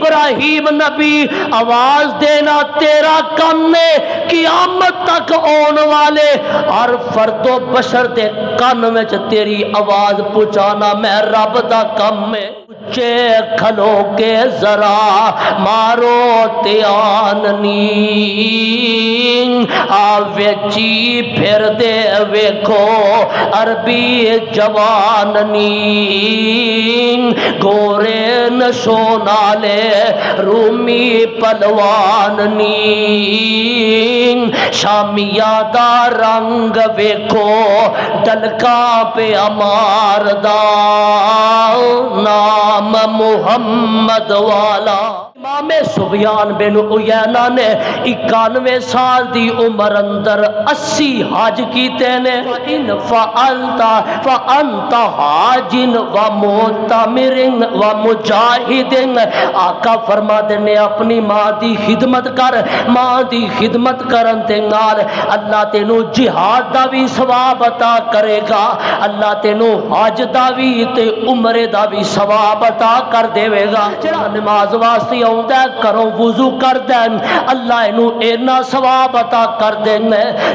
ابراہیم نبی آواز دینا تیرا کم ہے، قیامت تک آن والے ہر فرد و بشر دے کان وچ تیری آواز پہنچانا میں رب دا کم ہے۔ اچے کھلو کے ذرا مارو تیاننی آویچی پھر دے ویکھو عربی جواننی گورے نشو نالے رومی پلواننی شامیہ دا رنگ ویکھو دلکا پہ امار دا نام محمد والا۔ امام سفیان بن عیینہ نے 91 سال دی عمر اندر 80 حج کیتے نے۔ فَإِنْ فَعَلْتَ فَأَنْتَ حَاجٍ وَمُعْتَمِرٍ وَمُجَاہِدٍ۔ آقا فرما دینے اپنی ماں دی خدمت کر، ماں دی خدمت کرن تے نال اللہ تینوں جہاد دا بھی ثواب عطا کرے گا، اللہ تینوں حج دا بھی تے عمرے دا بھی ثواب عطا کر دے گا۔ جڑا نماز واسطے آوندا ہے کرو وضو کر دین، اللہ اینو اینا ثواب عطا کر دین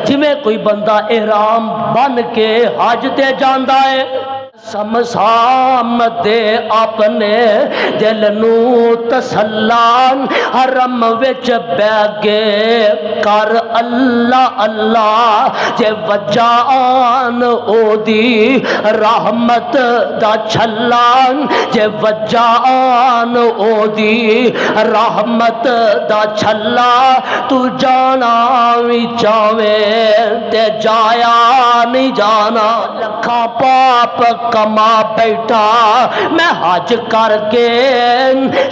جویں کوئی بندہ احرام بن کے حج تے جاندا ہے۔ سمسام دے اپنے دل نو تسلان حرم وچ بیگے کر اللہ اللہ جے وجان او دی رحمت دا چھلان، جے وجان او دی رحمت دا چھلا تو جانا وی چاویں تے جایا نہیں جانا۔ لکھاں پاپ کما بیٹھا میں حج کر کے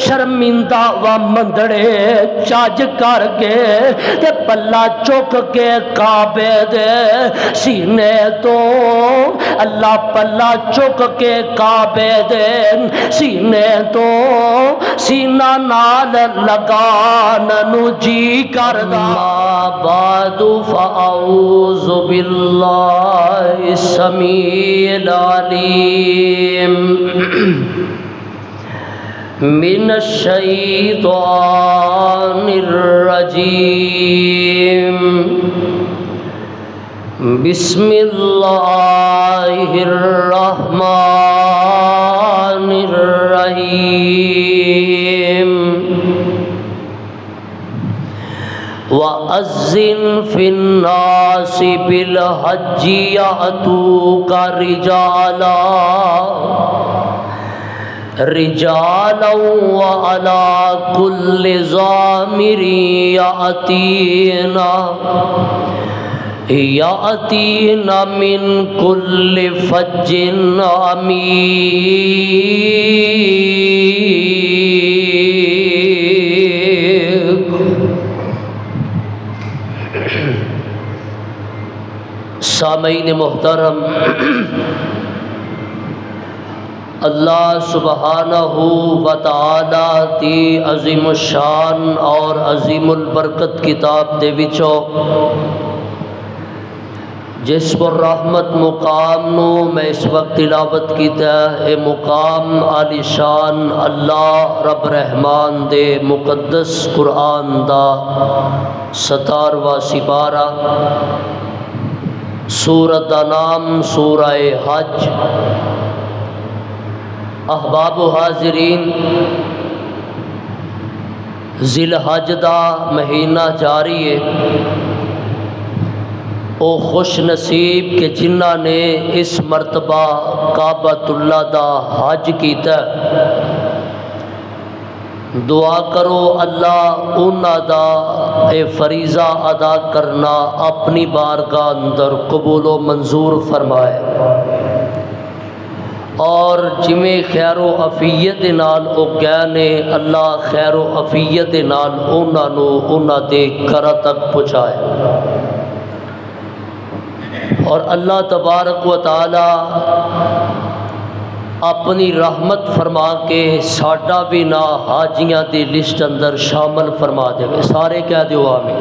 شرمندہ و مندڑے چاج کر کے تے پلہ چک کے کعبے دے سینے تو اللہ پلہ چک کے کعبے دے سینے تو سینہ نال لگان نو جی کردا۔ بعد فاعوذ باللہ السمیع العلیم من الشیطان الرجیم بسم اللہ الرحمن الرحیم وَأَذِّن فِي النَّاسِ بِالْحَجِّ يَأْتُوكَ رِجَالًا وَعَلَى كُلِّ ضَامِرٍ يَأْتِينَ مِنْ كُلِّ فَجٍّ عَمِيقٍ۔ سامعین محترم، اللہ سبحانہ و تعالی دی عظیم الشان اور عظیم البرکت کتاب دے وچوں جس پر رحمت مقام نو میں اس وقت تلاوت کیتا ہے، اے مقام عالی شان اللہ رب رحمان دے مقدس قرآن دا 17واں سپارہ، سورت دا نام سورہ حج۔ احباب و حاضرین، ذی الحج دا مہینہ جاری ہے، او خوش نصیب کہ جنہ نے اس مرتبہ کعبۃ اللہ دا حج کیتا ہے۔ دعا کرو اللہ انہاں دا اے فریضہ ادا کرنا اپنی بارگاہ اندر قبول و منظور فرمائے، اور جویں خیر و عافیت نال او گئے نے اللہ خیر و عافیت نال انہاں نو انہاں دے گھر تک پہنچائے، اور اللہ تبارک و تعالی اپنی رحمت فرما کے ساڈا بھی نا حاجیاں دی لسٹ اندر شامل فرما دے۔ سارے کہہ دیو آمین۔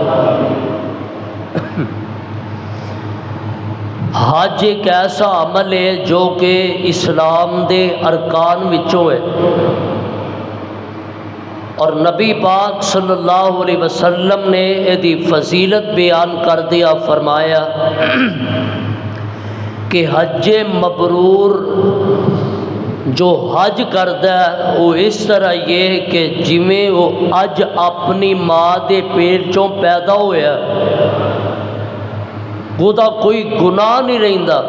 حج ایک ایسا عمل ہے جو کہ اسلام دے ارکان وچوں ہے، اور نبی پاک صلی اللہ علیہ وسلم نے ایدی فضیلت بیان کر دیا، فرمایا کہ حج مبرور جو حج کردا ہے وہ اس طرح یہ کہ جویں وہ اج اپنی ماں دے پیٹ چوں پیدا ہویا وہ دا کوئی گناہ نہیں رہندا،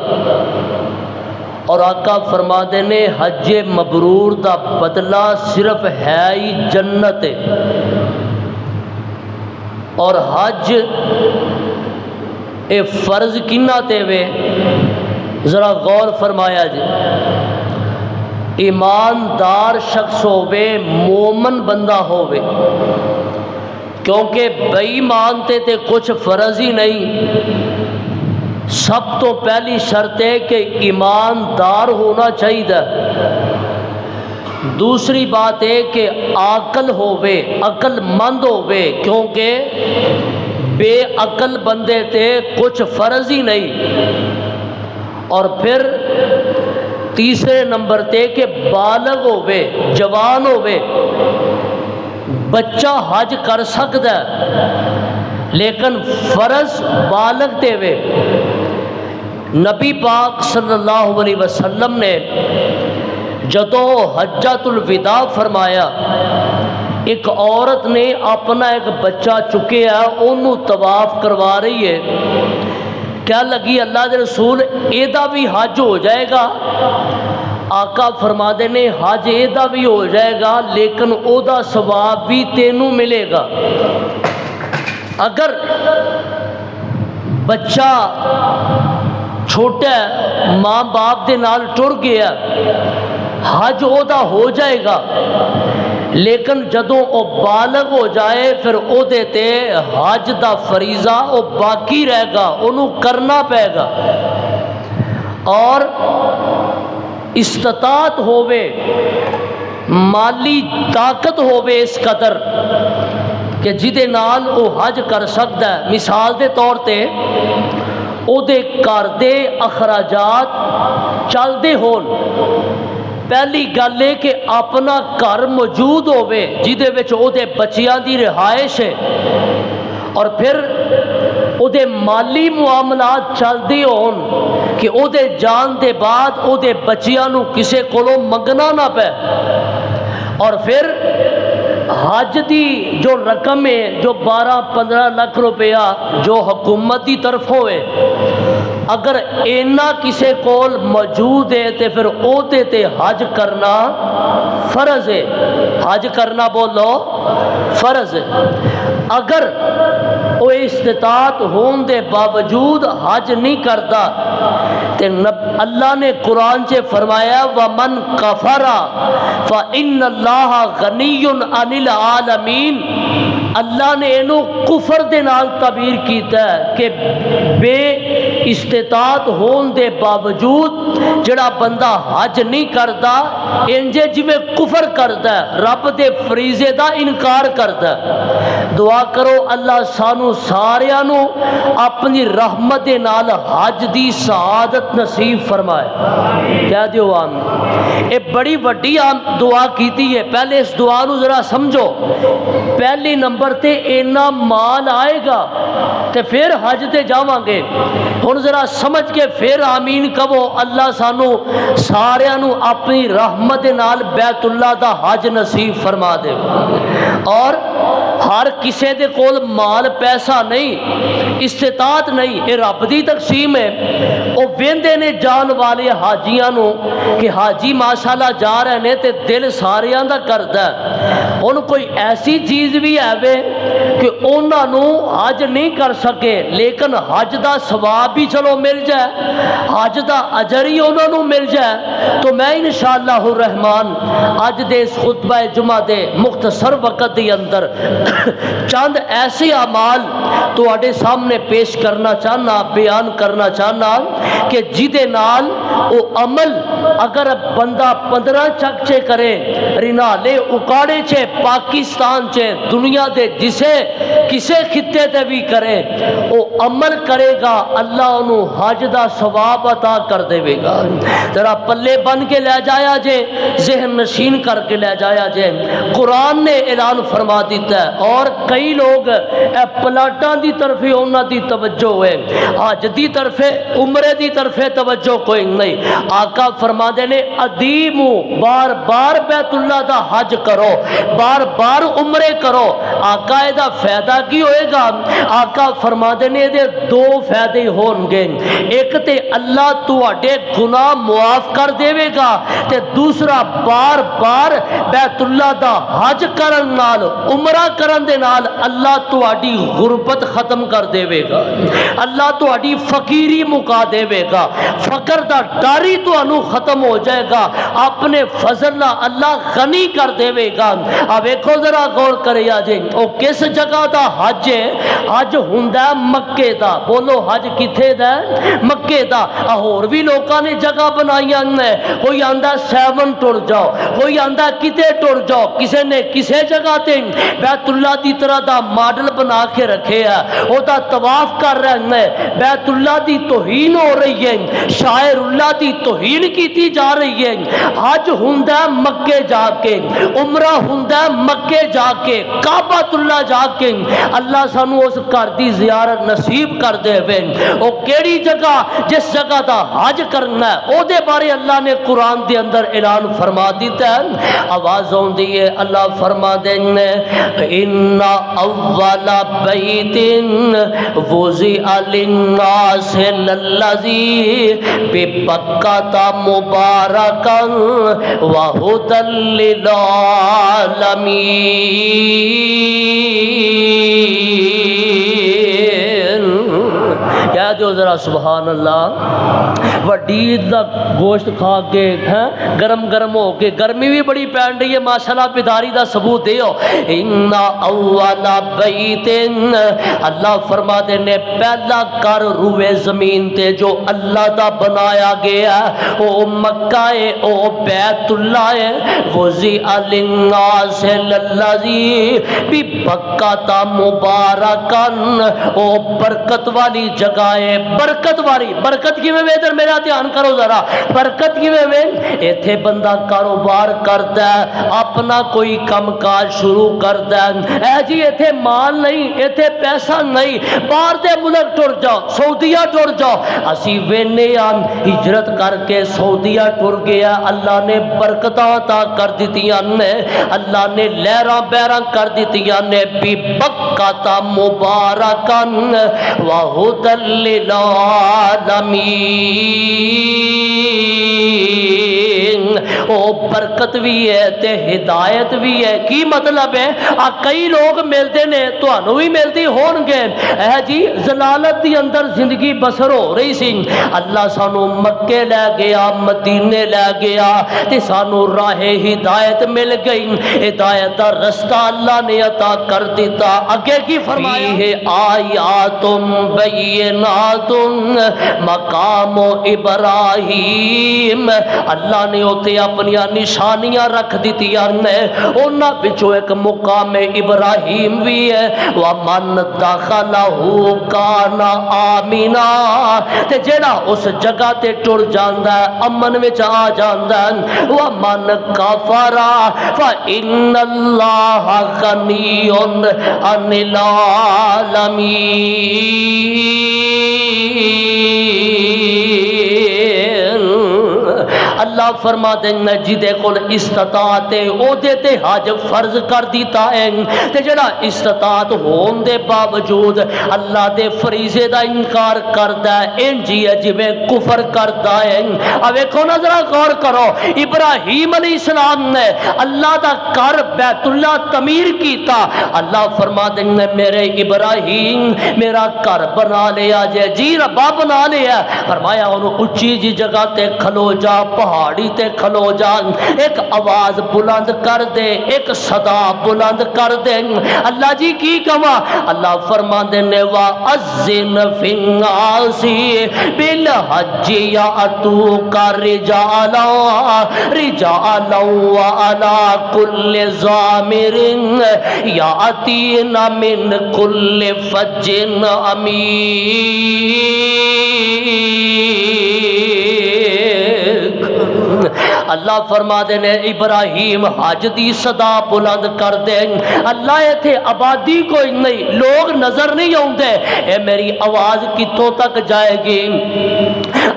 اور آقا فرماتے نے حج مبرور دا بدلہ صرف ہے ہی جنت ہے۔ اور حج اے فرض کنہ تے وے ذرا غور فرمایا جی، ایماندار شخص ہووے، مومن بندہ ہووے، کیونکہ بے ایمان تے کچھ فرض ہی نہیں۔ سب تو پہلی شرط ہے کہ ایماندار ہونا چاہیے، دوسری بات ہے کہ عاقل ہووے، عقل مند ہووے، کیونکہ بے عقل بندے تے کچھ فرض ہی نہیں۔ اور پھر تیسرے نمبر تے کہ بالغ ہووے، جوان ہووے۔ بچہ حج کر سکتا ہے لیکن فرض بالغ تے وے۔ نبی پاک صلی اللہ علیہ وسلم نے جدوں حجۃ الوداع فرمایا، ایک عورت نے اپنا ایک بچہ چکیا، انہوں طواف کروا رہی ہے، کیا لگی اللہ دے رسول ایدہ بھی حج ہو جائے گا؟ آقا فرماتے نے حج ایدہ بھی ہو جائے گا لیکن او دا ثواب بھی تینوں ملے گا۔ اگر بچہ چھوٹا ہے، ماں باپ دے نال ٹر گیا، حج او دا ہو جائے گا، لیکن جدوں او بالغ ہو جائے پھر او دے تے حج دا فریضہ او باقی رہے گا، انہوں کرنا پے گا۔ اور استطاعت ہووے، مالی طاقت ہووے اس قدر کہ جدے نال او حج کر سکتا ہے۔ مثال دے طور تے او دے گھر دے اخراجات چل دے ہون، پہلی گل ہے کہ اپنا گھر موجود ہووے جدے وچ او دے بچیاں دی رہائش ہے، اور پھر او دے مالی معاملات چل دے ہون کہ او دے جان دے بعد او دے بچیاں نو کسے کولوں منگنا نہ پے۔ اور پھر حج دی جو رقم ہے جو 12-15 لاکھ روپیہ جو حکومت دی طرف ہوئے، اگر اینا کسے کول موجود ہے تو پھر او تے حج کرنا فرض ہے، حج کرنا بولو فرض ہے۔ اگر وہ استطاعت ہون دے باوجود حج نہیں کرتا تو اللہ نے قرآن سے فرمایا وَمَنْ كَفَرَ فَإِنَّ اللَّهَ غَنِيٌّ عَنِ الْعَالَمِينَ۔ اللہ نے انہوں کفر دے نال تعبیر کیتا ہے کہ بے استطاعت ہون دے باوجود جڑا بندہ حج نہیں کرتا انجے جویں کفر کرتا ہے، رب دے فریضے دا انکار کرتا ہے۔ دعا کرو اللہ سانو ساریاں نو اپنی رحمت دے نال حج دی سعادت نصیب فرمائے، کہہ دیو آمین۔ اے بڑی وڈی دعا کیتی ہے، پہلے اس دعا نو ذرا سمجھو۔ پہلی نمبر تے اینا مال آئے گا تے پھر حج تے جاواں گے، ہن ذرا سمجھ کے پھر آمین کہو اللہ سانو ساریاں نو اپنی رحمت دے نال بیت اللہ دا حج نصیب فرما دے۔ اور ہر کسے دے کول مال پیسہ نہیں، استطاعت نہیں، یہ رب دی تقسیم ہے۔ وہ ویندے نے جان والے حاجیاں نو کہ حاجی ماشاءاللہ جا رہے نے تے دل ساریاں دا کردا ہے، ان کوئی ایسی چیز بھی ہے وے کہ انہاں نو حج نہیں کر سکے لیکن حج دا ثواب بھی چلو مل جائے، حج دا اجر ہی انہاں نو مل جائے۔ تو میں انشاءاللہ الرحمن اج دے اس خطبہ جمعہ دے مختصر وقت دے اندر چند ایسے اعمال تواڈے سامنے پیش کرنا چاہنا، بیان کرنا چاہنا کہ جدے نال او عمل اگر بندہ 15 چکچے کرے رنالے اکاڑے چھے پاکستان چھے دنیا دے جسے کسے خطے تے بھی کرے او عمل کرے گا اللہ انہوں حج دا ثواب عطا کر دے گا۔ ذرا پلے بن کے لے جایا جے، ذہن نشین کر کے لے جایا جے، قرآن نے اعلان فرما دیتا ہے اور کئی لوگ اے پلاٹاں دی طرف انہاں دی توجہ ہے، حج دی طرف عمرے دی طرف توجہ کوئی نہیں۔ آقا فرما دے نے ادیمو بار بار بیت اللہ دا حج کرو، بار بار عمرے کرو۔ آقا دا فائدہ کی ہوئے گا؟ آقا فرما دے نے دے دو فائدے ہون گے، ایک تے اللہ تواڈے گناہ معاف کر دے گا تے دوسرا بار بار بیت اللہ دا حج کرن نال عمرہ کرن دے نال اللہ تواڈی غربت ختم کر دے گا، اللہ تواڈی فقیری مکا دے گا، فقر دا ڈاری تانوں ختم ہو جائے گا، اپنے فضل نال اللہ غنی کر دے گا۔ اب ویکھو ذرا غور کریا جے او کس جگہ دا حج ہے؟ حج ہوندا ہے مکے دا، بولو حج کتھے دا ہے؟ مکے دا۔ ہور بھی لوکاں نے جگہ بنائیاں نے، کوئی آندا سیون ٹر جاؤ، کوئی آندا کتے ٹر جاؤ، کسے نے کسے جگہ تے بیت اللہ دی طرح دا ماڈل بنا کے رکھے ہے، او دا طواف کر رہے ہیں، بیت اللہ دی توہین ہو رہی ہے، شاعر اللہ دی توہین کیتی جا رہی ہے۔ حج ہوندا ہے مکے جا کے، عمرہ ہوندا ہے مکے جا کے، کعبۃ اللہ جا کے۔ اللہ سانو اس گھر دی زیارت نصیب کر دے وے۔ او کیڑی جگہ؟ جس جگہ دا حج کرنا ہے او دے بارے اللہ نے قرآن دے اندر اعلان فرما دیتا ہے۔ آواز ہوندی ہے اللہ فرما دیں ان اول بیت وضع للناس للذی ببکۃ مبارکا وہدی للعالمین۔ کہہ دیو ذرا سبحان اللہ۔ وڈی دا گوشت کھا کے گرم گرم ہو کے، گرمی بھی بڑی پین رہی ہے ماشاءاللہ، بیداری دا ثبوت دیو۔ ان اول بیت، اللہ فرما دے نے پہلا گھر روئے زمین تے جو اللہ دا بنایا گیا او مکہ ہے، او بیت اللہ ہے۔ وضع للناس للذی ببکۃ مبارکا، او برکت والی جگہ ہے، برکت والی۔ برکت کی میں ادھر میرا دھیان کرو ذرا، برکت کی میں ایتھے بندہ کاروبار کرتا ہے، اپنا کوئی کام کاج شروع کرتا ہے، اے جی ایتھے مال نہیں، ایتھے پیسہ نہیں، باہر دے ملک ٹر جاؤ، سعودیہ ٹر جاؤ۔ اسی وینے آن ہجرت کر کے سعودیہ ٹر گیا، اللہ نے برکتاں عطا کر دیتیاں نے، اللہ نے لہراں بیراں کر دیتیاں نے۔ ببکۃ مبارکا وہدی للعالمین، او برکت بھی ہے تے ہدایت بھی ہے۔ کی مطلب ہے؟ کئی لوگ ملتے نے، تانوں بھی ملتی ہون گے، اے جی ضلالت دی اندر زندگی بسر ہو رہی سی، اللہ سانو مکے لے گیا، مدینے لے گیا تے سانو راہ ہدایت مل گئی، ہدایت دا رستہ اللہ نے عطا کر دیتا۔ اگے کی فرمایا ہے آیات بینات مقام ابراہیم، اللہ نے اوتے اپنی نشانیاں رکھ دیتیاں نے، انہاں وچوں ایک مقام ابراہیم بھی ہے۔ ومن دخلہ کان آمنا، تے جیڑا اس جگہ تے ٹر جاندا ہے امن وچ آ جاندا ہے۔ ومن کفر فإن اللہ غنی عن العالمین، اللہ فرما دینا جدے کول استطاعت ہے او دے تے حج فرض کر دیتا ہے، تے جڑا استطاعت ہون دے باوجود اللہ دے فریضے دا انکار کردا ہے، انجی ہے جویں کفر کردا ہے۔ اب ویکھو نا ذرا غور کرو، ابراہیم علیہ السلام نے اللہ دا گھر بیت اللہ تعمیر کیتا، اللہ فرما دینا میرے ابراہیم میرا گھر بنا لیا جے، جی ربا بنا لیا، فرمایا انہوں اچھی جی جگہ تے کھلو جا، پہاڑ پہاڑی تے کھلو جا، ایک آواز بلند کر دے، ایک صدا بلند کر دے۔ اللہ جی کی کہواں؟ اللہ فرماندے نے وَأَذِّنْ فِي النَّاسِ بِالْحَجِّ يَأْتُوكَ رِجَالًا وَعَلَى كُلِّ ضَامِرٍ يَأْتِينَ مِنْ كُلِّ فَجٍّ عَمِيقٍ۔ اللہ فرما دے نے ابراہیم حج دی صدا بلند کر دے۔ اللہ ایتھے آبادی کوئی نہیں، لوگ نظر نہیں آؤندے، اے میری آواز کتوں تک جائے گی؟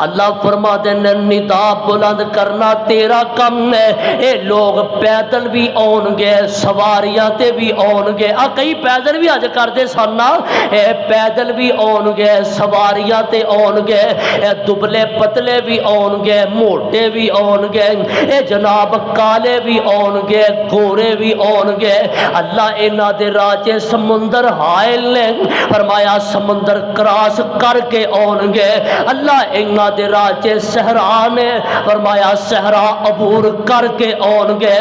اللہ فرما دے نے ندا بلند کرنا تیرا کم ہے۔ اے لوگ پیدل بھی آن گے، سواریاں تے بھی آن گے، کئی پیدل بھی حج کردے سن نا، اے پیدل بھی آن گے، سواریاں تے آن گے، اے دبلے پتلے بھی آن گے، موٹے بھی آن گے، اے جناب کالے بھی آن گے، گورے بھی آن گے۔ اللہ انہاں دے راجے سمندر حائل نے، فرمایا سمندر کراس کر کے آن گے۔ اللہ انہاں دے راجے صحرا نے، فرمایا صحرا عبور کر کے آن گے۔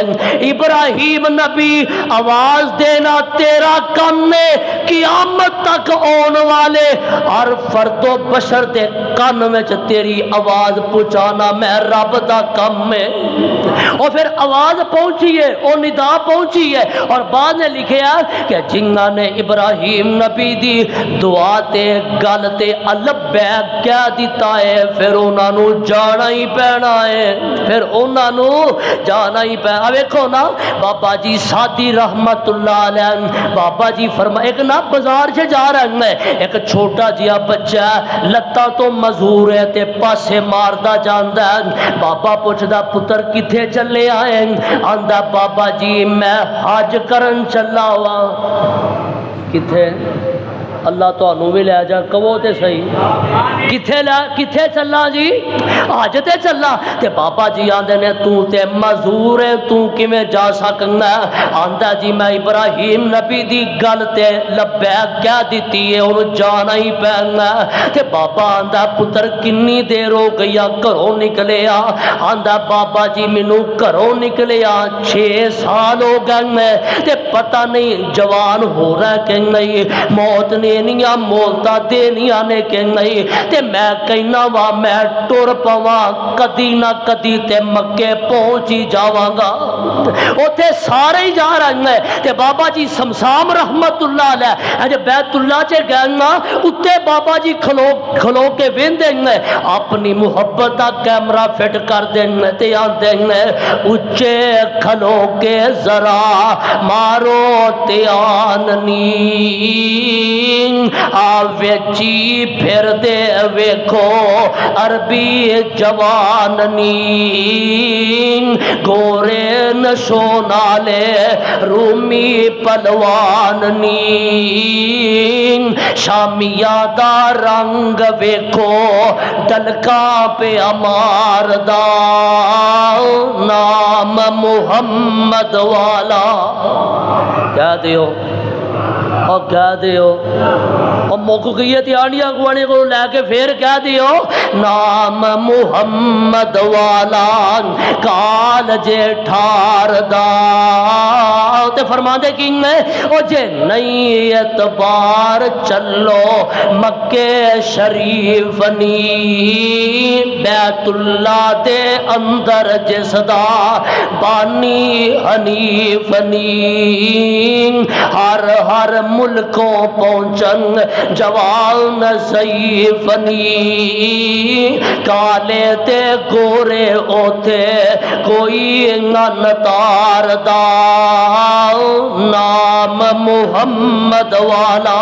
ابراہیم نبی آواز دینا تیرا کم ہے، قیامت تک آن والے ہر فرد و بشر دے کان وچ تیری آواز پہنچانا میں رب دا کم ہے۔ اور پھر آواز پہنچی ہے، اور ندا پہنچی ہے، اور بعد نے لکھیا کہ جنہاں نے ابراہیم نبی دی دعا تے گل تے لبیک کہہ دیتا ہے، پھر انہاں نو جانا ہی پینا ہے، پھر انہاں نو جانا ہی پینا۔ ویکھو نا بابا جی سادی رحمت اللہ علیہ، بابا جی فرما ایک نا بازار سے جا رہا ہے، ایک چھوٹا جیا بچہ لتاں تو مزور ہے تے پاسے ماردا جاندا ہے۔ بابا پوچھدا پتر کتھے چلے آئے؟ آندا بابا جی میں حج کرن چلا ہوا۔ کتھے؟ اللہ تو انہوں بھی لے جا، کہو تے صحیح، کتھے چلا جی؟ حج تے چلا۔ تے بابا جی آندے نے تو تے معذور ہے، تو کیویں جا سکنا؟ آندا جی میں ابراہیم نبی دی گل تے لبیک کہہ دیتی ہے، انہوں جانا ہی پینا۔ تے بابا آندا پتر کنی دیر ہو گئی گھروں نکلیا؟ آندا بابا جی مینوں گھروں نکلیا 6 سال ہو گئے، تے پتہ نہیں جوان ہو رہا کہ نہیں، موت نے دینیاں مولتا دینیاں نے کہ نہیں، تے میں کہنا وا میں ٹر پواں کدی نہ کدی تے مکے پہنچ ہی جاواں گا۔ اوتھے سارے ہی جا رہے ہیں تے بابا جی سمسام رحمت اللہ علیہ جب بیت اللہ چ گئے نا، اتنے بابا جی کھلو کے ویندے ہیں، اپنی محبت دا کیمرہ فٹ کر دیں تے آندے ہیں اچے کھلو کے ذرا مارو تے آننی آویچی پھر دے ویکھو عربی جواننی، گورے نشو نالے رومی پلواننی، شامیہ دا رنگ ویکھو دلکا پہ امار دا نام محمد والا۔ کہہ دیو اور کہہ دیو اور موک گئی تیانیاں گوانے کو لے کے پھر کہہ دیو نام محمد والا کال جے ٹھار دا۔ تے فرما دے کی میں او جے نئی اعتبار چلو مکے شریف نی، بیت اللہ دے اندر جس دا بانی حنیف نی، ہر ہر ملکوں پہنچن جوان ضعیف نی، کالے تے گورے اوتے کوئی نتار دا نام محمد والا۔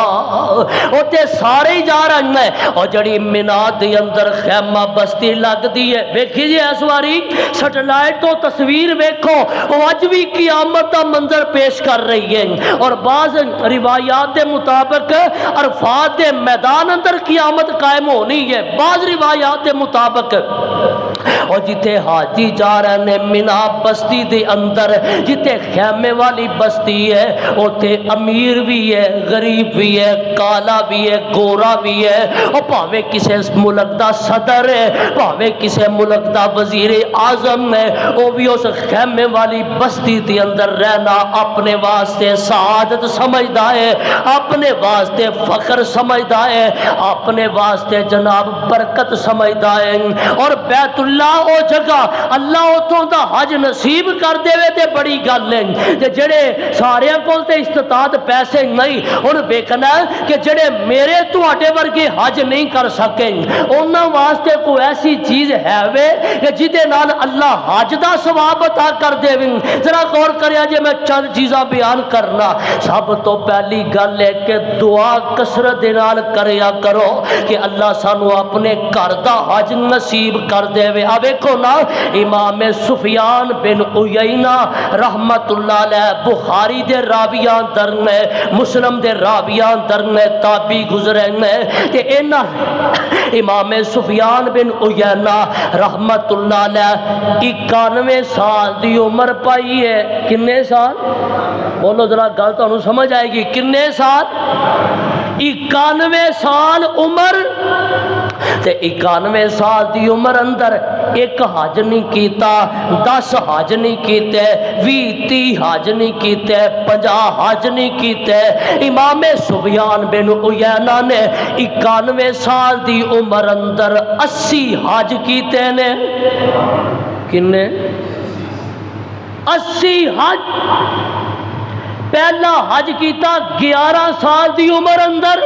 اوتے سارے ہی جا رہے ہیں اور جڑی مینا دے اندر خیمہ بستی لگ دی ہے، ویکھی جی اس واری سیٹلائٹ تو تصویر ویکھو وہ اج بھی قیامت دا منظر پیش کر رہی ہے، اور بعض روایات کے مطابق عرفات کے میدان اندر قیامت قائم ہونی ہے، بعض روایات کے مطابق اور جتے حاجی جا رہے نے مینا بستی دے اندر جتے خیمے والی بستی ہے اوتے امیر بھی ہے غریب بھی ہے کالا بھی ہے گورا بھی ہے اور پاوے کسے ملک دا صدر ہے پاوے کسے ملک دا وزیر اعظم ہے وہ بھی اس خیمے والی بستی دے اندر رہنا اپنے واسطے سعادت سمجھدا ہے اپنے واسطے فخر سمجھدا ہے اپنے واسطے جناب برکت سمجھدا ہے اور بیت اللہ او جگہ اللہ اتوں دا حج نصیب کر دے تے بڑی گل ہے تے جڑے سارے کول تے استطاعت پیسے نہیں ہن ویکھنا کہ جڑے میرے تواڈے ورگے حج نہیں کر سکے انہاں واسطے کوئی ایسی چیز ہے وے کہ جدے نال اللہ حج دا ثواب عطا کر دے ذرا غور کریا جے میں چند چیزاں بیان کرنا سب تو پہلی گل ہے کہ دعا کثرت دے نال کریا کرو کہ اللہ سانو اپنے گھر دا حج نصیب کر دے وے آ ویکھو نا امام سفیان بن عیینہ رحمت اللہ علیہ بخاری دے راویاں اندر نے مسلم دے راویاں اندر نے تابعی گزرے نے تے انہاں امام سفیان بن عیینہ رحمت اللہ علیہ 91 سال دی عمر پائی ہے کنے سال بولو ذرا گل تانوں سمجھ آئے گی کنے سال 91 سال عمر تے 91 سال دی عمر اندر ایک حج نہیں کیتا 10 حج نہیں کیتے 20-30 حج نہیں کیتے 50 حج نہیں کیتے امام سفیان بن عیینہ نے 91 سال دی عمر اندر 80 حج کیتے نے کنے 80 حج پہلا حج کیتا 11 سال دی عمر اندر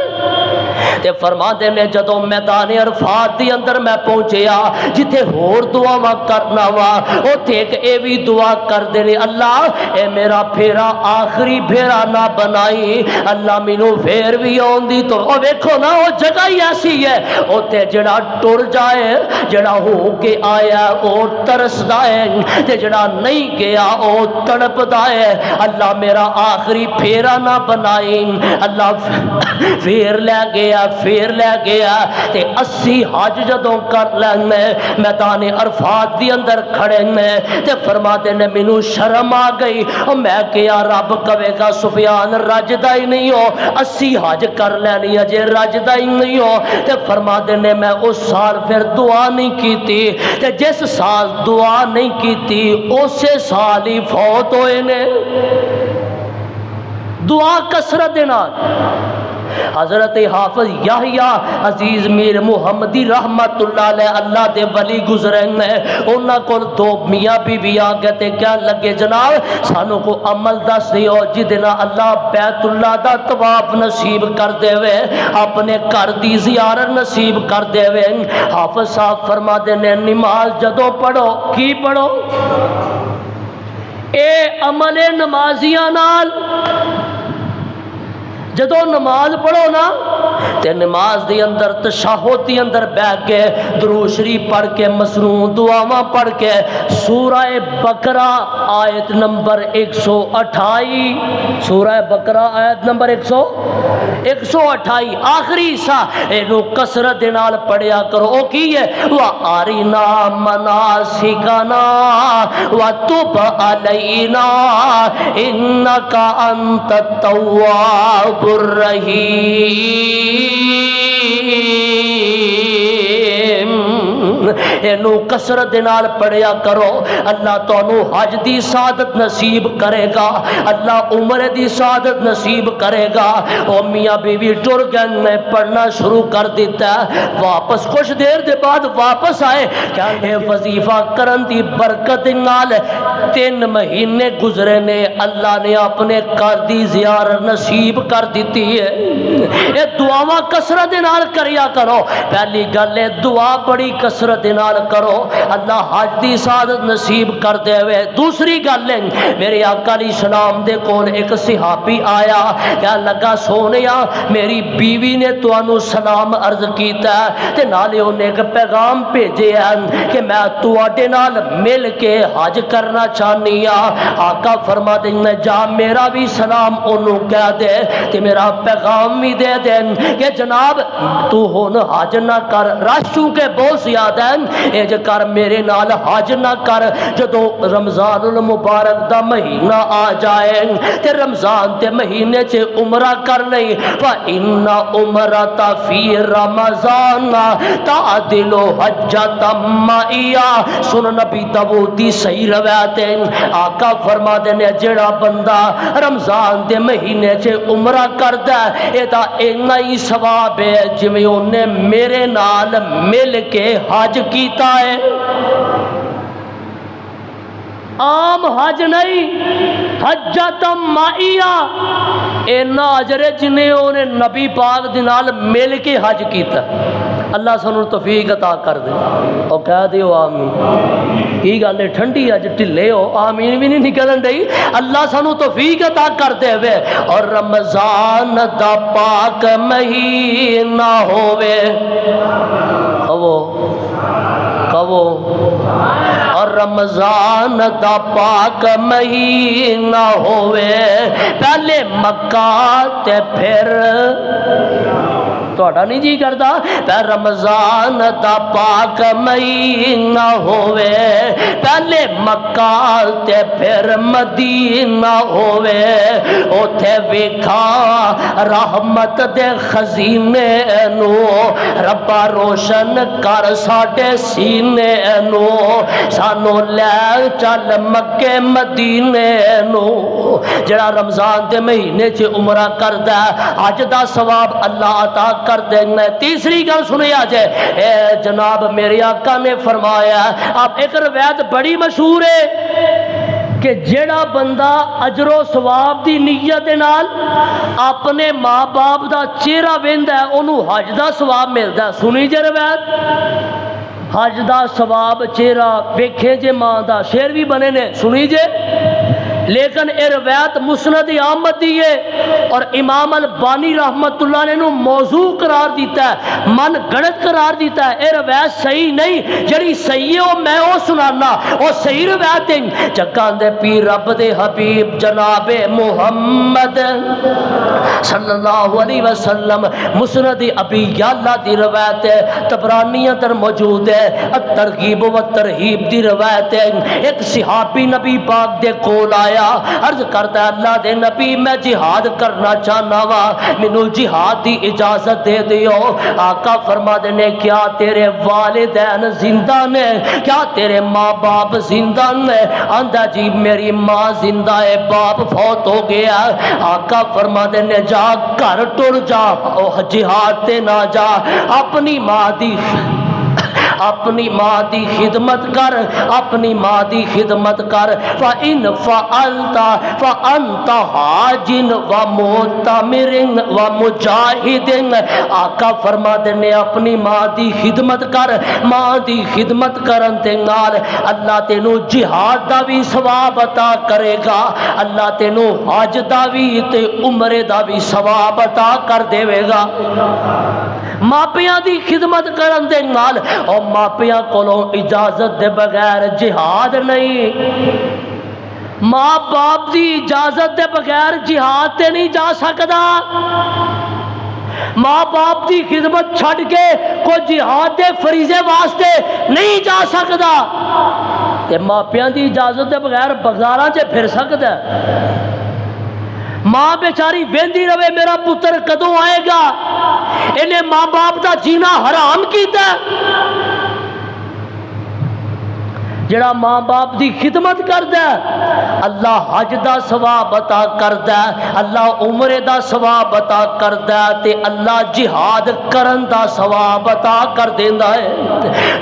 تے فرماتے نے جدوں میدان عرفات دی اندر میں پہنچیا جتھے ہور دعا کرنا وا اوتھے ایک اے وی دعا کر دے نے اللہ اے میرا پھیرا آخری پھیرا نہ بنائی اللہ مینوں پھیر بھی اوندی تو او ویکھو نا او جگہ ہی ایسی ہے اوتھے جڑا ٹر جائے جڑا ہو کے آیا او ترسدا ہے تے جڑا نہیں گیا او تڑپدا ہے اللہ میرا آخری پھیرا نہ بنائی اللہ پھیر لے گیا تے 80 حج جدوں کر لینے میدان عرفات دی اندر کھڑے نے تے فرماتے نے مینوں شرم آ گئی اور میں کیا رب کہے گا سفیان رجدا ہی نہیں ہو 80 حج کر لینی اجے رجدا ہی نہیں ہو تے فرماتے نے میں اس سال پھر دعا نہیں کیتی تے جس سال دعا نہیں کیتی اسی سال ہی فوت ہوئے نے دعا کثرت دے نال حضرت حافظ یحییٰ عزیز میر محمدی رحمت اللہ علیہ اللہ دے ولی گزرے نے انہاں کول دو میاں بیوی آ گئے تے کہن لگے جناب سانو کو عمل دس دیو جدے نال اللہ بیت اللہ دا طواف نصیب کر دے وے اپنے گھر دی زیارت نصیب کر دے وے حافظ صاحب فرما دے نے نماز جدوں پڑھو کی پڑھو اے عمل نمازیاں نال جدو نماز پڑھو نا تے نماز دی اندر تشہد دی اندر بیٹھ کے درود شریف پڑھ کے مسنون دعاواں پڑھ کے سورہ بقرہ آیت نمبر 128 سورہ بقرہ آیت نمبر 128 آخری حصہ اینو کثرت دے نال پڑھیا کرو او کی ہے وَأَرِنَا مَنَاسِكَنَا وَتُبْ عَلَيْنَا إِنَّكَ أَنْتَ التَّوَّابُ الرحیم اینو کثرت دے نال پڑھیا کرو اللہ تانوں حج دی سعادت نصیب کرے گا اللہ عمر دی سعادت نصیب کرے گا او میاں بیوی ٹر گئے نے پڑھنا شروع کر دیتا ہے واپس کچھ دیر دے بعد واپس آئے کہ وظیفہ کرن دی برکت نال 3 مہینے گزرے نے اللہ نے اپنے گھر دی زیارت نصیب کر دیتی ہے یہ دعاواں کثرت دے نال کریا کرو پہلی گل ہے دعا بڑی کثرت دے نال کرو اللہ حج دی سعادت نصیب کر دے وے دوسری گل ہے میرے آقا علیہ السلام دے کول ایک صحابی آیا کہ لگا سونیا میری بیوی نے تانوں سلام عرض کیتا تے نالے انہیں ایک پیغام بھیجے ہیں کہ میں تواڈے نال مل کے حج کرنا چاہنی ہاں آقا فرما دیں جا میرا بھی سلام انہوں کہہ دے کہ میرا پیغام بھی دے دیں کہ جناب تو ہون حج نہ کر رش چونکہ بہت زیادہ فرماتا ہے اج کر میرے نال حج نہ کر جدو رمضان المبارک دا مہینہ آ جائے تے رمضان تے مہینے چ عمرہ کر لئی فإن عمرۃ فی رمضان تعدل حجۃ معیا. سن نبی داؤد دی صحیح روایت ہے آقا فرما دے نے جڑا بندہ رمضان دے مہینے چ عمرہ کردا ہے اے دا اینا ہی ثواب ہے جویں اونے میرے نال مل کے حج کیتا ہے. عام حج نہیں حجۃ معیہ اینا اجر جنے اونے نبی پاک دے نال مل کے حج کیتا. اللہ سانو توفیق عطا کر دے اور کہہ دیو آمین. کی گل ہے ٹھنڈی اج ڈھلے ہو آمین بھی نہیں نکلن دئی. اللہ سانو توفیق عطا کر دے وے اور رمضان دا پاک مہینہ ہووے کہو اور رمضان دا پاک مہینہ ہووے پہلے مکہ تے پھر تہاڈا نہیں جی کردا تے رمضان دا پاک مہینہ ہووے پہلے مکہ تے پھر مدینہ ہووے اوتھے ویکھا رحمت دے خزینے نو ربا روشن کر ساڈے سینے نو سانو لے چل مکے مدینے نو. جڑا رمضان دے مہینے چ عمرہ کردا ہے حج دا ثواب اللہ عطا کر دینا. تیسری گل سنیا جائے اے جناب میرے آقا نے فرمایا اب ایک روایت بڑی مشہور ہے کہ جڑا بندہ اجر و ثواب دی نیت نال اپنے ماں باپ دا چہرہ ویندا ہے اونوں حج دا ثواب ملدا ہے. سنی جے روایت حج دا ثواب چہرہ ویکھے جے ماں دا شعر بھی بنے نے سنی جے لیکن اے روایت مسند احمد دی ہے اور امام البانی رحمت اللہ نے موضوع قرار دیتا ہے من گڑت قرار دیتا ہے. اے روایت صحیح نہیں جڑی صحیح ہے وہ میں وہ سنانا وہ صحیح روایت ہے. جگان دے پیر رب دے حبیب جناب محمد صلی اللہ علیہ وسلم مسند ابی یعلا دی روایت ہے طبرانی اندر موجود ہے الترغیب و ترہیب دی روایت ہے. ایک صحابی نبی پاک دے کول آیا عرض کرتا ہے اللہ دے نبی میں جہاد کرنا چاہنا وا مینوں جہاد دی اجازت دے دیو. آقا فرما دے نے کیا تیرے والدین زندہ نے کیا تیرے ماں باپ زندہ نے آندا جی میری ماں زندہ ہے باپ فوت ہو گیا. آقا فرما دے نے جا گھر ٹر جا جہاد تے نہ جا اپنی ماں دی خدمت کر اپنی ماں دی خدمت کر فَإِنْ فَعَلْتَ فَأَنْتَ حَاجٍ وَمُعْتَمِرٍ وَمُجَاہِدٍ. آقا فرما دینے اپنی ماں دی خدمت کر ماں دی خدمت کرن تے نال اللہ تینوں جہاد دا بھی ثواب عطا کرے گا اللہ تینوں حج دا بھی تے عمرے دا بھی ثواب عطا کر دے گا. ماپیاں دی خدمت کرن دے نال اور ماپیاں کولوں اجازت دے بغیر جہاد نہیں. ماں باپ دی اجازت دے بغیر جہاد تے نہیں جا سکدا. ماں باپ دی خدمت چھڑ کے کوئی جہاد دے فریضے واسطے نہیں جا سکدا تے ماپیاں دی اجازت دے بغیر بازاراں چ پھر سکدا ہے. ماں بیچاری ویندی رہے میرا پتر کدوں آئے گا انہیں ماں باپ دا جینا حرام کیتا جڑا ماں باپ دی خدمت کردا ہے اللہ حج دا ثواب عطا کردا ہے اللہ عمرے دا ثواب عطا کردا ہے تے اللہ جہاد کرن دا ثواب عطا کر دیندا ہے.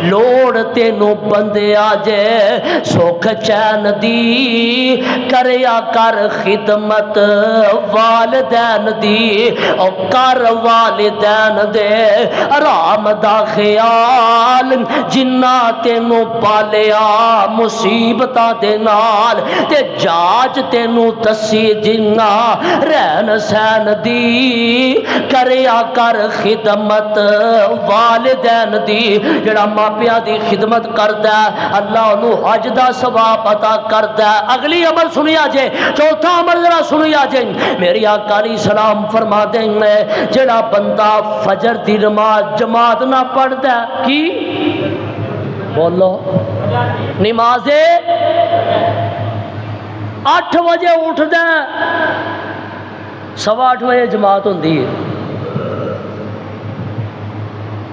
لوڑ تینوں بندیا جے سکھ چین دی کریا کر خدمت والدین دی او کر والدین دے آرام دا خیال جنہ تینوں پالیا مصیبتاں دے نال تے جاج تینوں دسی جنہ رہن سہن دی کریا کر خدمت والدین دی. جڑا ماپیاں دی خدمت کردا ہے اللہ انہوں حج دا ثواب عطا کردا ہے. اگلی عمل سنیا جے چوتھا عمل ذرا سنیا جے میری آقا علیہ السلام فرما دیں گے جڑا بندہ فجر دی نماز جماعت نہ پڑھدا کی بولو نماز 8 بجے اٹھدا 8:15 بجے جماعت ہوندی ہے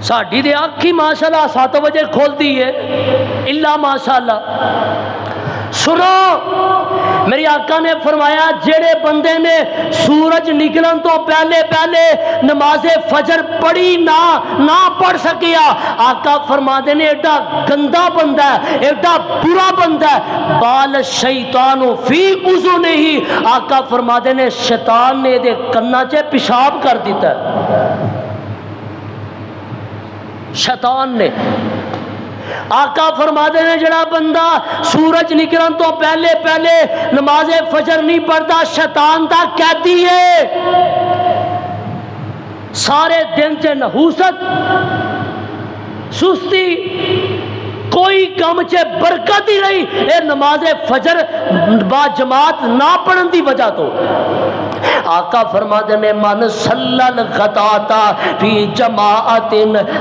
ساڈی تے اکھ ہی ماشاءاللہ 7 بجے کھولتی ہے الا ماشاءاللہ سنو میری آقا نے فرمایا جڑے بندے نے سورج نکلن تو پہلے پہلے نماز فجر پڑھی نہ پڑھ سکیا آقا فرماتے نے ایڈا گندا بندہ ہے ایڈا برا بندہ ہے بال شیطان فی اذنہ آقا فرماتے نے شیطان نے دے کنا چ پیشاب کر دیتا ہے شیطان نے آقا فرماتے ہیں جڑا بندہ سورج نکلن تو پہلے پہلے نماز فجر نہیں پڑھتا شیطان دا قیدی ہے سارے دن چ نحوست سستی کوئی کم چ برکت ہی نہیں اے نماز فجر با جماعت نہ پڑھن دی وجہ تو آقا فرماتے ہیں من صلی الغداۃ فی جماعت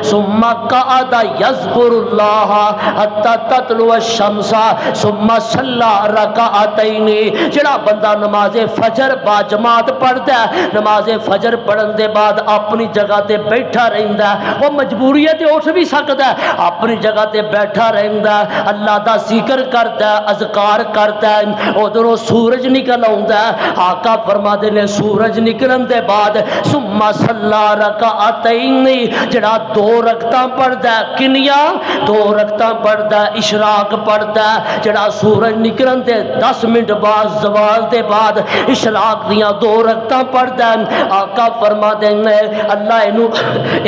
ثم قعد یذکر اللہ حتی تطلع الشمس ثم صلی رکعتین جڑا بندہ نماز فجر با جماعت پڑھتا ہے نماز فجر پڑھن دے بعد اپنی جگہ تے بیٹھا رہندا ہے وہ مجبوری ہے تے اٹھ بھی سکدا ہے اپنی جگہ تے بیٹھا رہندا ہے اللہ دا ذکر کرتا ہے اذکار کرتا ہے ادھروں سورج نکل آوندا ہے آقا فرماتے نے سورج نکلن دے بعد ثم صلی رکعتین جڑا 2 رکعتاں پڑھدا ہے کنیاں 2 رکعتاں پڑھدا ہے اشراق پڑھدا ہے جڑا سورج نکلن دے 10 منٹ بعد زوال دے بعد اشراق دیاں 2 رکعتاں پڑھدا ہے آقا فرماتے ہیں اللہ اینو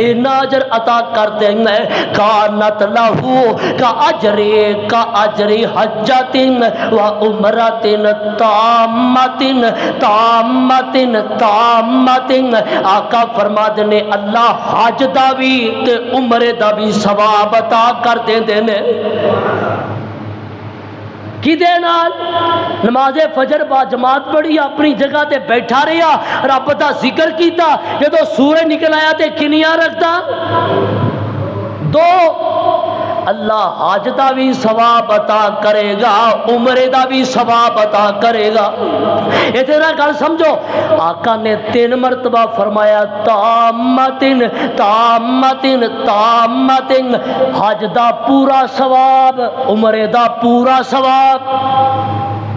اینا اجر عطا کر دیں گے کانت لہو کا اجر حجت و عمرت تامت آقا فرماتے نے اللہ حج دا بھی تے عمرے دا بھی ثواب عطا کر دیں نے کدے نال نماز فجر با جماعت پڑھی اپنی جگہ تے بیٹھا رہا رب دا ذکر کیتا جدو سورج نکل آیا تے کنیاں رکھتا 2 اللہ حج دا بھی ثواب عطا کرے گا عمرے دا بھی ثواب عطا کرے گا یہ تیرا گل سمجھو آقا نے 3 مرتبہ فرمایا تامتن تامتن تامتن حج دا پورا ثواب عمرے دا پورا ثواب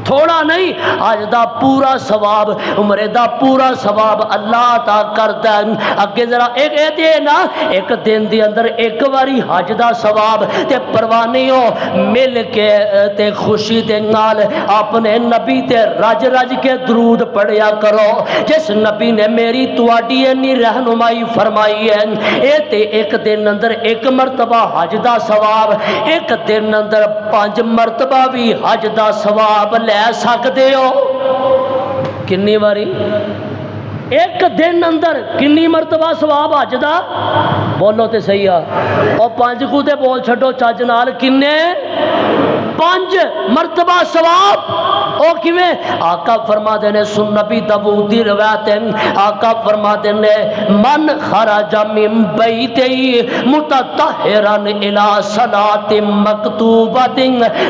تھوڑا نہیں حج دا پورا ثواب عمرے دا پورا ثواب اللہ عطا کردا ہے اگے ذرا ایک نا ایک دن دی اندر ایک واری حج دا ثواب تے پروانے ہو مل کے تے خوشی دے نال اپنے نبی تے رج رج کے درود پڑھیا کرو جس نبی نے میری تواڈی انی رہنمائی فرمائی ہے اے تے ایک دن اندر 1 مرتبہ حج دا ثواب ایک دن اندر 5 مرتبہ بھی حج دا ثواب لے سکتے ہو کنی باری ایک دن اندر کنی مرتبہ ثواب حج دا بولو تے صحیح آ اور 5 کو تے بول چھڈو چج نال کنے 5 مرتبہ ثواب او کیویں آقا فرماتے نے سن نبی داؤد دی روایت ہے آقا فرماتے نے من خرج من بیتہ متطہرا الی صلاۃ مکتوبۃ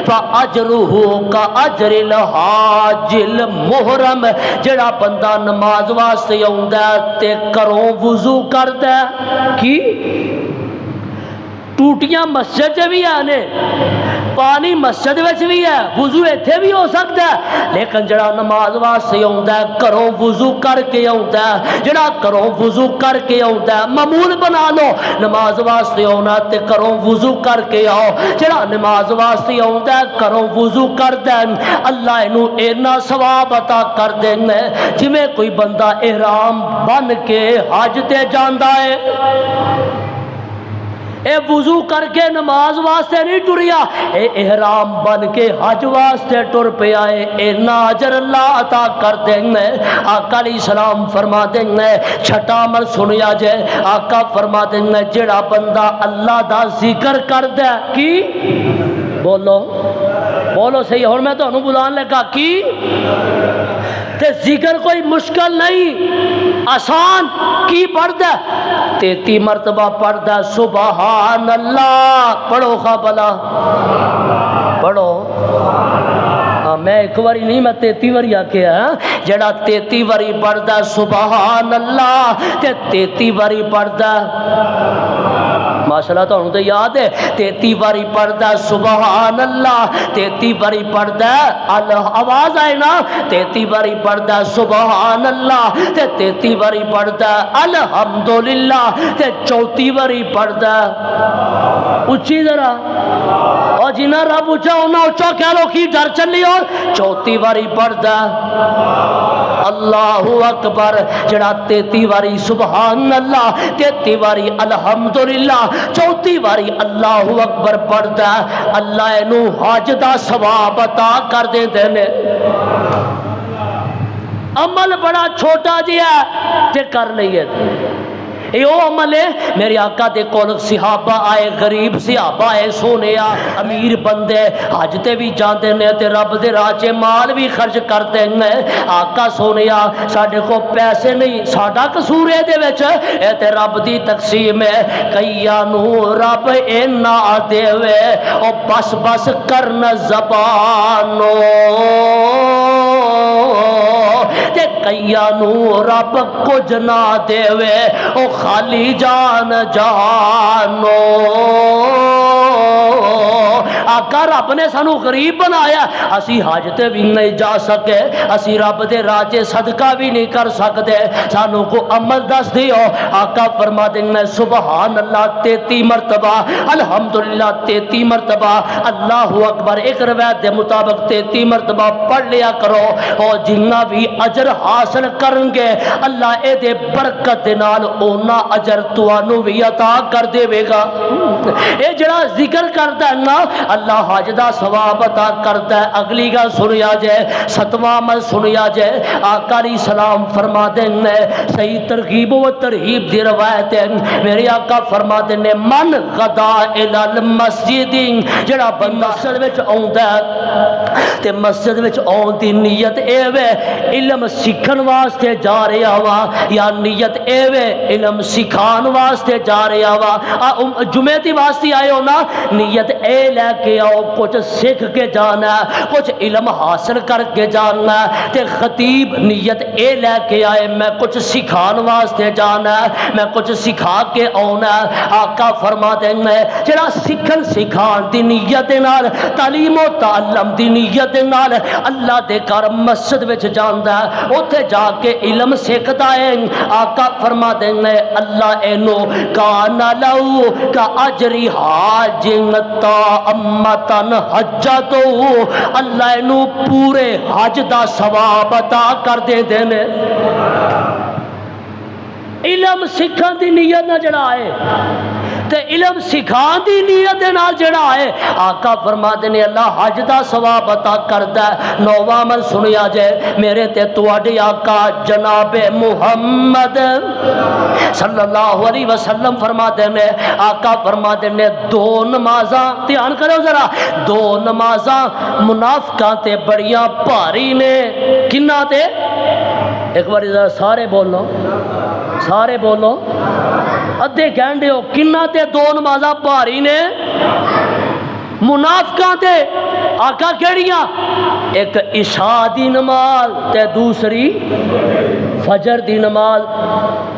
فاجرہ کاجر الحاج المحرم جڑا بندہ نماز واسطے آوندا تے کروں وضو کردا کی ٹوٹیاں مسجد بھی آنے پانی مسجد وچ بھی ہے وضو ایتھے بھی ہو سکتا ہے لیکن جڑا نماز واسطے آوندا ہے گھروں وضو کر کے آوندا ہے جڑا گھروں وضو کر کے آوندا ہے معمول بنا لو نماز واسطے آنا تے گھروں وضو کر کے آؤ جڑا نماز واسطے آوندا ہے گھروں وضو کردا ہے اللہ اینو اینا ثواب عطا کر دیندا ہے جویں کوئی بندہ احرام بن کے حج تے جاندا ہے اے وضو کر کے نماز واسطے نہیں ٹریا اے احرام بن کے حج واسطے ٹر پیا ہے اینا اجر اللہ عطا کر دیں گے آقا علیہ السلام فرما دیں گے چھٹا عمل سنیا جائے آقا فرما دیں گے جڑا بندہ اللہ دا ذکر کر دے کی بولو بولو صحیح ہن میں تانوں بلان لگا کی تے ذکر کوئی مشکل نہیں، آسان کی پڑھتا ہے؟ 33 مرتبہ پڑھتا ہے سبحان اللہ، پڑھو خواہ بلا پڑھو۔ میں ایک واری نہیں، میں 33 واری آکھیا جڑا 33 واری پڑھدا سبحان اللہ تے 33 واری پڑھدا ماشاءاللہ تو انہوں تو یاد ہے 33 واری پڑھدا سبحان اللہ، 33 واری پڑھدا آواز آئے نا، 33 واری پڑھدا سبحان اللہ تے 33 واری پڑھدا الحمدللہ تے 34 واری پڑھدا اچھی ذرا، اور جنہ رب اچھا ہونا اچھا کہہ لو کی ڈر چلی ہو، 34 واری پڑھدا اللہ اکبر، جڑا 33 واری سبحان اللہ، 33 واری الحمدللہ، 34 واری اللہ اکبر پڑھدا اللہ اینو حج دا ثواب عطا کر دیندے نے۔ عمل بڑا چھوٹا جہا تے کر لئیے، یہ وہ عمل ہے میرے آقا دے کول صحابہ آئے، غریب صحابہ آئے سونے امیر بندے حج تے بھی جاندے نے تے رب دے راہ چ مال بھی خرچ کرتے ہیں، آقا سونے ساڈے کو پیسے نہیں، ساڈا قصور ہے دے وچ، اے تے رب دی تقسیم ہے، کئیاں نو رب اینا دے وے او بس بس کرن زبانو تے کئیاں نو رب کچھ نہ دے وے او خالی جان جانو۔ آقا رب نے سانو غریب بنایا، اسی حج تے بھی نہیں جا سکے، اسی رب دے راہ چ صدقہ بھی نہیں کر سکتے، سانو کو عمل دس دیو۔ آقا فرما دینا سبحان اللہ 33 مرتبہ، الحمدللہ 33 مرتبہ، اللہ اکبر ایک روایت دے مطابق 33 مرتبہ پڑھ لیا کرو، اور جنہ بھی اجر حاصل کریں گے اللہ اے دے برکت دے نال اونا اجر توانو بھی عطا کر دے گا۔ اے جڑا ذکر کرتا ہے نا اللہ حج دا ثواب عطا کرتا ہے۔ اگلی گل سنیا جائے، 7واں عمل سنیا جائے، آقا علیہ السلام فرما دینے صحیح ترغیب و ترہیب دی روایت ہے، میرے آقا فرما دینے من غدا الالمسجد، جڑا بندہ مسجد وچ آوندا ہے تے مسجد وچ آون دی نیت اے وے علم سیکھن واسطے جا رہا وا، یا نیت اے وے علم سکھان واسطے جا رہا وا، جمعے دی واسطے آئے ہو نا، نیت اے لے کے آؤ کچھ سیکھ کے جانا ہے، کچھ علم حاصل کر کے جانا ہے، تے خطیب نیت اے لے کے آئے میں کچھ سکھان واسطے جانا ہے، میں کچھ سکھا کے آنا ہے۔ آقا فرما دینا ہے جڑا سکھن سکھان دی نیت نال، تعلیم و تعلم دی نیت نال اللہ دے گھر مسجد وچ جاندا ہے، اوتھے جا کے علم سیکھدا ہے، آقا فرما دینا ہے اللہ اینو کان لو کا اجری حاجن تامتن حجتو، اللہ اینو پورے حج دا ثواب عطا کر دے دینے۔ علم سکھن دی نیت نہ جڑا ہے تے علم سکھان دی نیت نال جڑا ہے آقا فرما دینے اللہ حج دا ثواب عطا کردا ہے۔ 9واں عمل سنیا جائے، میرے تے تواڈے آقا جناب محمد صلی اللہ علیہ وسلم فرما دینے، آقا فرما دینے 2 نمازاں، دھیان کرو ذرا، 2 نمازاں منافقاں تے بڑیاں بھاری نے، کنہ تے؟ ایک بار ذرا سارے بولو، سارے بولو، ادھے گھنٹے ہو، کنہ تے 2 نمازاں بھاری نے منافقاں تے؟ آقا کیڑیاں؟ ایک عشاء دی نماز تے دوسری فجر دی نماز۔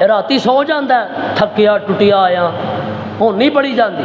راتی سو جاندا ہے تھکیا ٹٹیا آیا، ہوں نہیں پڑھی جاندی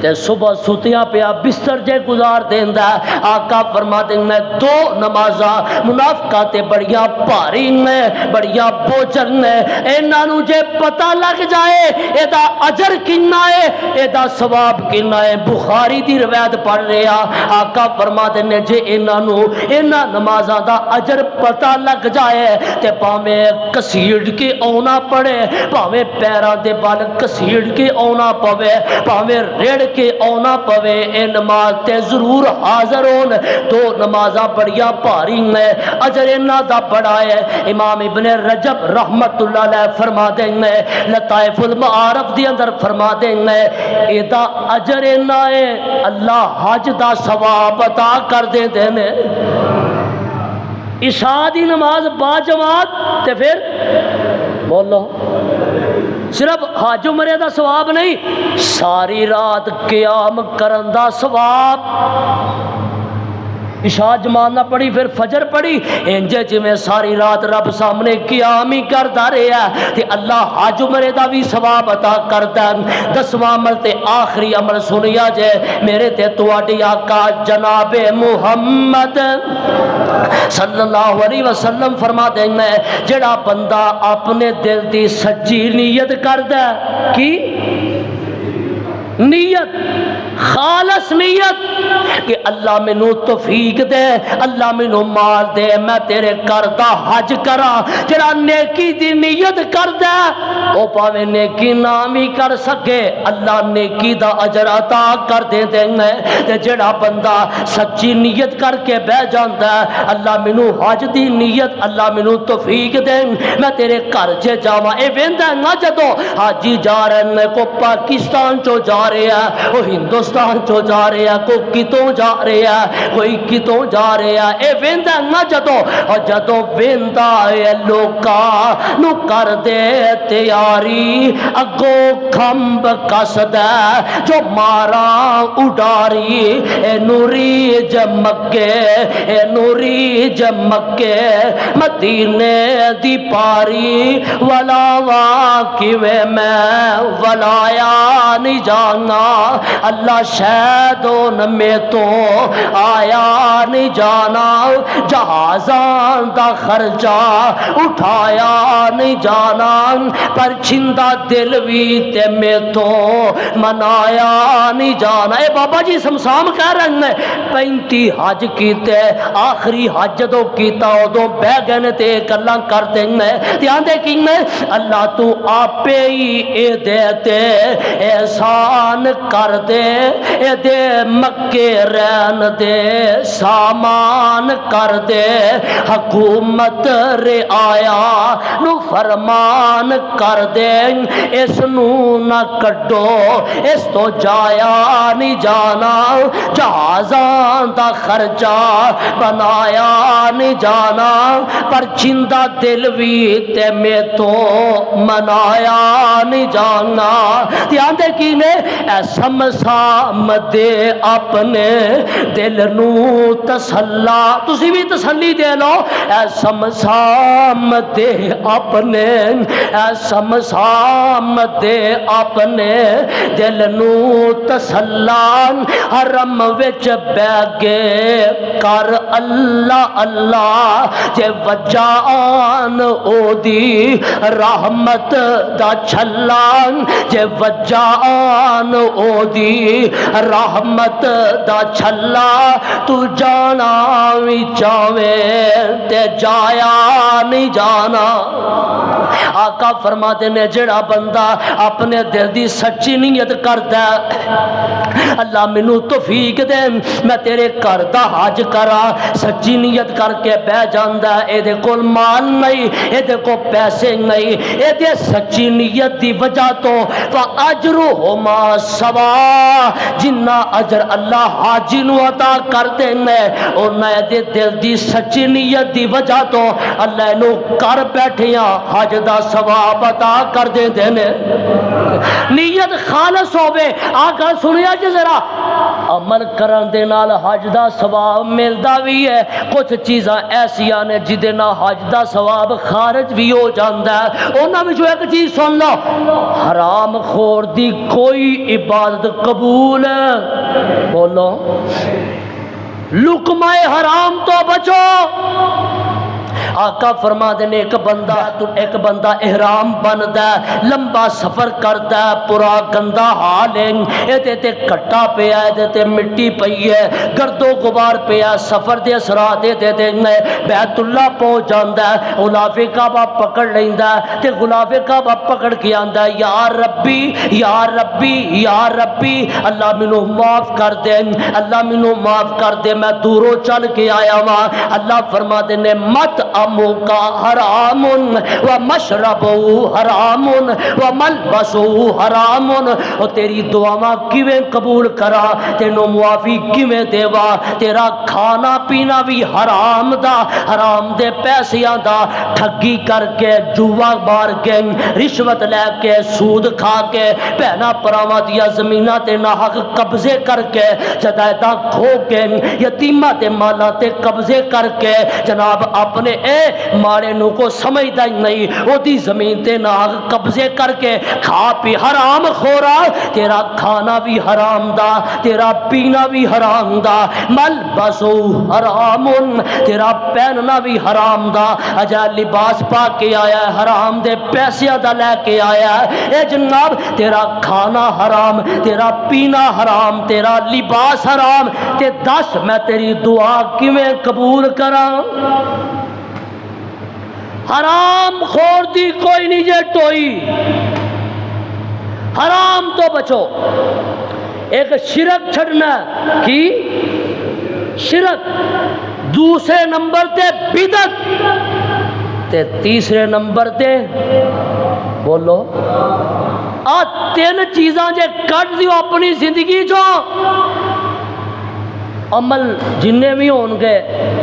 تے صبح ستیاں پیا بستر جے گزار دیندا ہے۔ آقا فرما دینا 2 نمازاں منافقاں تے بڑیاں بھاری نے، بڑیاں بوجھل نے، انہاں نوں جے پتہ لگ جائے اے دا اجر کنا ہے، اے دا ثواب کنا ہے، بخاری دی روایت پڑھ رہا، آقا فرما دینے جے انہاں نوں انہاں نمازاں دا اجر پتہ لگ جائے تے پاویں کسیڑ کے آنا پڑے، پاویں پیراں دے بال کسیڑ کے آنا پوے، پاویں ریڑ کے آنا پوے، اے نماز تے ضرور حاضر ہون۔ 2 نمازاں بڑیاں بھاری نے، اجر انہاں دا بڑا ہے۔ امام ابن رجب رحمت اللہ علیہ فرما دینے لطائف المعارف دی اندر فرما دینے اے دا اجر انہاں ہے اللہ حج دا ثواب عطا کر دے دینے۔ عشاء دی نماز با جماعت تے پھر بولو صرف حج عمرے دا ثواب نہیں، ساری رات قیام کرن دا ثواب۔ عشاء جماعت نہ پڑھی پھر فجر پڑھی، انجے جویں ساری رات رب سامنے قیام ہی کردا رہیا تے اللہ حج عمرے دا بھی ثواب عطا کردا۔ 10واں عمل تے آخری عمل سنیا جے میرے تے تواڈی آقا جناب محمد صلی اللہ علیہ وسلم فرما دے میں جڑا بندہ اپنے دل دی سچی نیت کردا کی نیت خالص نیت کہ اللہ مینو توفیق دے، اللہ مینو مال دے، میں تیرے گھر دا حج کراں۔ جڑا نیکی دی نیت کردا او پاویں نیکی نہ بھی کر سکے اللہ نیکی دا اجر عطا کر دے دیں۔ تے جڑا بندہ سچی نیت کر کے بہ جاندا ہے اللہ مینو حج دی نیت، اللہ مینو توفیق دے میں تیرے گھر چ جاواں۔ اے ویندا نہ جدوں حاجی جا رہے ہیں کو پاکستان چوں جا رہے ہیں، وہ ہندوستان چوں جا رہے ہیں، کوئی کتوں جا رہے ہیں، کوئی کتوں جا رہے ہیں۔ اے ویندا نہ جدوں اور جدوں ویندا اے لوکاں نو کر دے تیاری اگو کھمب کسدا جو مارا اڈاری اے نوری جمکے، اے نوری جمکے مدینے دی پاری ولا واقعے میں ولایا نہیں جانا اللہ شہدون میں تو آیا نہیں جانا جہازان دا خرچہ اٹھایا نہیں جانا پر چھندہ دل بھی تے میں تو منایا نہیں جانا۔ اے بابا جی سمسام کہہ رہے ہیں 35 حج کیتے آخری حج دو کیتا ادو بہ گئے تے گلاں کرتے ہیں دھیان دے کی میں اللہ تو آپے ہی اے دے تے احسان کر دے اے دے مکے رہن دے سامان کر دے حکومت رے آیا نو فرمان کر دے اس نو نہ کڈو اس تو جایا نہیں جانا جہازان دا خرچہ بنایا نہیں جانا پر چندہ دل بھی تے میں تو منایا نہیں جانا۔ دھیان دے کی نے اے سمسام دے اپنے دل نو تسلا تسی بھی تسلی دے لو اے سمسام دے اپنے اے سمسام دے اپنے دل نو تسلا حرم وچ بہ گے کر اللہ اللہ جے وجان او دی رحمت دا چھلان جے وجان او دی رحمت دا چھلا تو جانا وی چاویں تے جایا نہیں جانا۔ آقا فرماتے نے جڑا بندہ اپنے دل دی سچی نیت کردا اللہ مینوں توفیق دے میں تیرے گھر دا حج کرا سچی نیت کر کے بہ جاندا اے دے کول مال نہیں اے دے کو پیسے نہیں اے دے سچی نیت دی وجہ تو فاجرہما سوا جنہ اجر اللہ حاجی نو عطا کر دینے انہاں دے دل دی سچی نیت دی وجہ تو اللہ نو کر بیٹھیاں حج دا ثواب عطا کر دے دینے۔ نیت خالص ہوے آگا سنیا جی ذرا عمل کرن دے نال حج دا ثواب ملدا بھی ہے کچھ چیزاں ایسیاں نے جدے نال حج دا ثواب خارج بھی ہو جاندا ہے۔ انہاں وچوں ایک چیز سن لو حرام خور دی کوئی عبادت قبول بولو لقمہ حرام تو بچو۔ آقا فرما دے ایک بندہ احرام بندا لمبا سفر کردا پورا گندا حال ہے تے کٹا پیا ہے تے مٹی پئی ہے گرد و غبار پیا سفر دے اثرات دے بیت اللہ پہنچ جاندا ہے غلاف کعبہ پکڑ لیندا تے غلاف کعبہ پکڑ کے آندا یا ربی یا ربی یا ربی اللہ مینوں معاف کر دے اللہ مینوں معاف کر دے میں دوروں چل کے آیا ہاں۔ اللہ فرما دے نے مت مطعمک حرام ومشربہ حرام وملبسہ حرام، اور تیری دعاواں کیویں قبول کرا، تینوں معافی کیویں دیوا، تیرا کھانا پینا بھی حرام دا، حرام دے پیسیاں دا، ٹھگی کر کے، جوا مار کے، رشوت لے کے، سود کھا کے، بہنا پراواں دیا زمیناں تے ناحق قبضے کر کے، جدائداں کھو کے، یتیماں تے مالاں تے قبضے کر کے، جناب اپنے اے ماڑے نو کو سمجھدا ہی نہیں، او دی زمین تے ناحق قبضے کر کے کھا پی، حرام خورا، تیرا کھانا بھی حرام دا، تیرا پینا بھی حرام دا، ملبسو حرام، تیرا پہننا بھی حرام دا، اجا لباس پا کے آیا ہے حرام دے پیسے دا لے کے آیا ہے، اے جناب تیرا کھانا حرام، تیرا پینا حرام، تیرا لباس حرام، تے دس میں تیری دعا کیویں قبول کراں؟ حرام خور دی کوئی نہیں جے ٹوئی، حرام تو بچو۔ ایک شرک چھڑنا کی شرک، دوسرے نمبر تے بدعت، تے تیسرے نمبر تے بولو آ تین چیزاں جے کٹ دیو اپنی زندگی جو، عمل جننے بھی ہون گے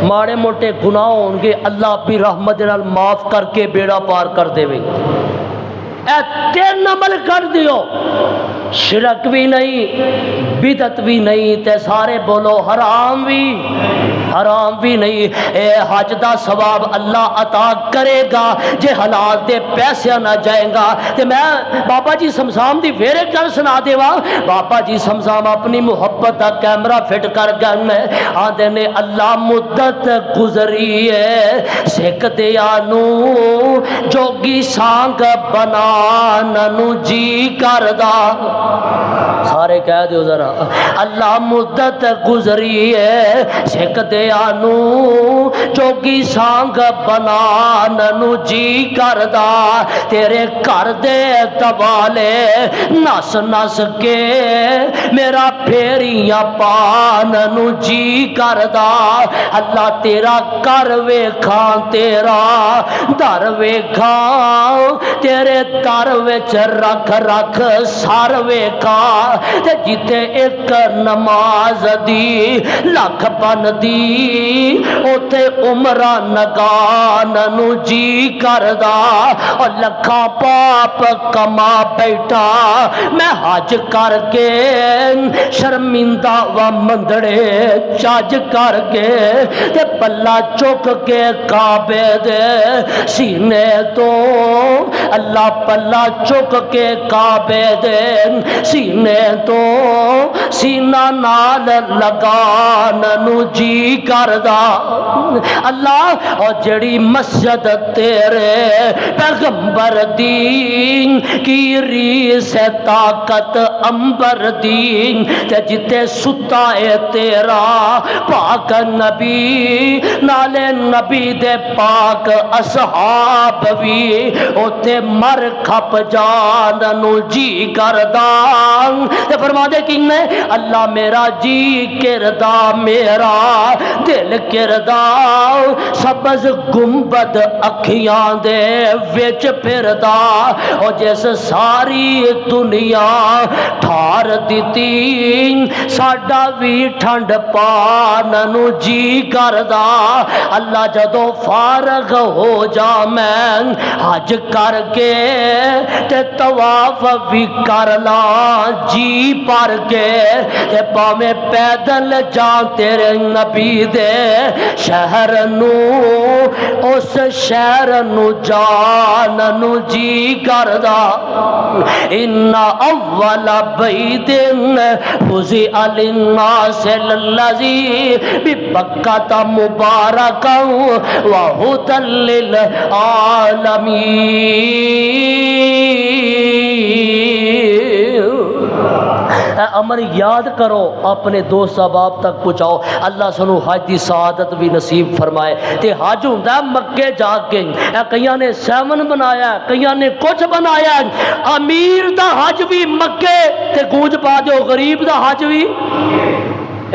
ماڑے موٹے گناہ ہون گے، اللہ اپنی رحمت نال معاف کر کے بیڑا پار کر دے وے، اے تین عمل کر دیو، شرک بھی نہیں، بدعت بھی نہیں، تے سارے بولو حرام بھی نہیں۔ اے حج دا ثواب اللہ عطا کرے گا جے حلال دے پیسے نہ جائیں گا۔ تے میں بابا جی سمسام دی ویرے کر سنا دیوا، بابا جی سمسام اپنی محبت دا کیمرہ فٹ کر گئے، آندے نے اللہ مدت گزری ہے سکھ دیا نو جوگی سانگ بنانو جی کردا، سارے کہہ دیو ذرا، اللہ مدت گزری ہے سکھ دیا نو جوگی سانگ بنانو جی کردا، تیرے گھر دے دوالے نس نس کے میرا پھیریاں پاننو جی کردا، اللہ تیرا کر ویکھاں تیرا در ویکھاں، تیرے در وچ رکھ رکھ سر ویکھاں، تے جتے ایک نماز دی لکھ بن دی اوتے عمرہ نگاننو جی کردا، اور لکھاں پاپ کما بیٹھا میں حج کر کے شرمندہ و مندڑے چاج کر کے، تے پلہ چک کے کعبے دے سینے تو، اللہ پلہ چک کے کعبے دے سینے تو سینہ نال لگاننو جی کردا، اللہ اور جڑی مسجد تیرے پیغمبر دی کی ریس طاقت امبر دی، تے جتے ستا اے تیرا پاک نبی نالے نبی دے پاک اصحاب بھی اوتے مر کھپ جاننو جی کردان، تے فرما دے کہ میں اللہ میرا جی کردا میرا دل کردا سبز گنبد اکھیاں دے وچ پھردا، او جس ساری دنیا ٹھار دتی ساڈا بھی ٹھنڈ پاننو جی کردا، اللہ جدو فارغ ہو جا میں حج کر کے تے طواف بھی کر لا جی پر کے، تے پاویں پیدل جان تیرے نبی دے شہر نو اس شہر نو جاننو جی کردا، ان اول بیت وضع للناس الذی ببکۃ مبارکا وہدی للعالمین۔ امر یاد کرو، اپنے دوست احباب تک پہنچاؤ، اللہ سنو حج دی سعادت بھی نصیب فرمائے۔ تے حج ہوندا مکے جا کے، کئیاں نے 7 بنایا، کئیاں نے کچھ بنایا، امیر دا حج بھی مکے تے گونج پا دیو غریب دا حج بھی،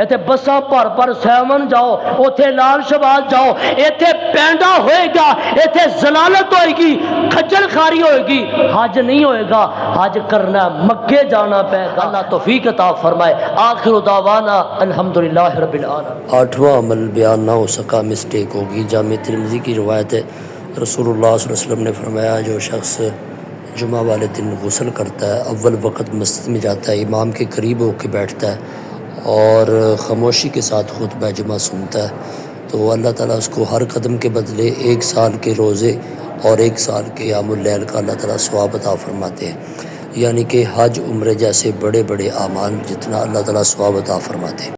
ایتھے بساں پر سیون جاؤ، اوتھے لال شباز جاؤ، ایتھے پینڈا ہوئے گا، ایتھے زلالت ہوئے گی، کھجل خاری ہوئے گی، حج نہیں ہوئے گا۔ حج کرنا مکے جانا پے گا۔ اللہ توفیق عطا فرمائے۔ آخر دعوانا الحمدللہ رب العالمین۔ 8واں عمل بیان نہ ہو سکا، مسٹیک ہوگی۔ جامع ترمذی کی روایت ہے، رسول اللہ صلی اللہ علیہ وسلم نے فرمایا جو شخص جمعہ والے دن غسل کرتا ہے، اول وقت مسجد میں جاتا ہے، امام کے قریب ہو کے بیٹھتا ہے اور خاموشی کے ساتھ خطبہ جمعہ سنتا ہے، تو اللہ تعالیٰ اس کو ہر قدم کے بدلے 1 سال کے روزے اور 1 سال کے قیام اللیل کا اللہ تعالیٰ ثواب عطا فرماتے ہیں، یعنی کہ حج عمرے جیسے بڑے بڑے اعمال جتنا اللہ تعالیٰ ثواب عطا فرماتے ہیں۔